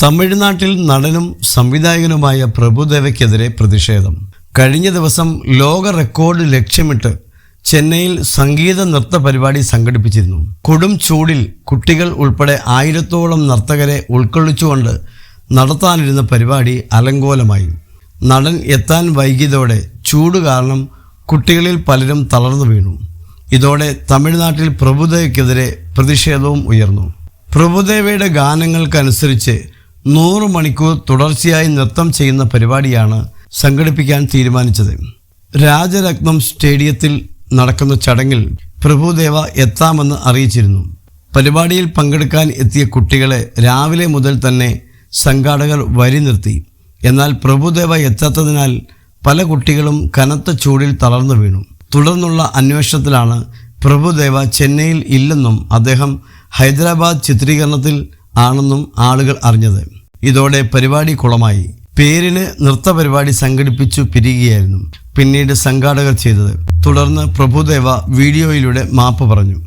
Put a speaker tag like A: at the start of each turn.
A: തമിഴ്നാട്ടിൽ നടനും സംവിധായകനുമായ പ്രഭുദേവയ്ക്കെതിരെ പ്രതിഷേധം. കഴിഞ്ഞ ദിവസം ലോക റെക്കോർഡ് ലക്ഷ്യമിട്ട് ചെന്നൈയിൽ സംഗീത നൃത്ത പരിപാടി സംഘടിപ്പിച്ചിരുന്നു. കൊടും ചൂടിൽ കുട്ടികൾ ഉൾപ്പെടെ 1000-ഓളം നർത്തകരെ ഉൾക്കൊള്ളിച്ചുകൊണ്ട് നടത്താനിരുന്ന പരിപാടി അലങ്കോലമായി. നടൻ എത്താൻ വൈകിയതോടെ ചൂട് കാരണം കുട്ടികളിൽ പലരും തളർന്നു വീണു. ഇതോടെ തമിഴ്നാട്ടിൽ പ്രഭുദേവയ്ക്കെതിരെ പ്രതിഷേധവും ഉയർന്നു. പ്രഭുദേവയുടെ ഗാനങ്ങൾക്കനുസരിച്ച് 100 മണിക്കൂർ തുടർച്ചയായി നൃത്തം ചെയ്യുന്ന പരിപാടിയാണ് സംഘടിപ്പിക്കാൻ തീരുമാനിച്ചത്. രാജരത്നം സ്റ്റേഡിയത്തിൽ നടക്കുന്ന ചടങ്ങിൽ പ്രഭുദേവ എത്താമെന്ന് അറിയിച്ചിരുന്നു. പരിപാടിയിൽ പങ്കെടുക്കാൻ എത്തിയ കുട്ടികളെ രാവിലെ മുതൽ തന്നെ സംഘാടകർ വരി നിർത്തി. എന്നാൽ പ്രഭുദേവ എത്താത്തതിനാൽ പല കുട്ടികളും കനത്ത ചൂടിൽ തളർന്നു വീണു. തുടർന്നുള്ള അന്വേഷണത്തിലാണ് പ്രഭുദേവ ചെന്നൈയിൽ ഇല്ലെന്നും അദ്ദേഹം ഹൈദരാബാദ് ചിത്രീകരണത്തിൽ ആണെന്നും ആളുകൾ അറിഞ്ഞത്. ഇതോടെ പരിപാടി കുളമായി. പേരിന് നൃത്ത പരിപാടി സംഘടിപ്പിച്ചു പിരിയുകയായിരുന്നു പിന്നീട് സംഘാടകർ ചെയ്തത്. തുടർന്ന് പ്രഭുദേവ വീഡിയോയിലൂടെ മാപ്പ് പറഞ്ഞു.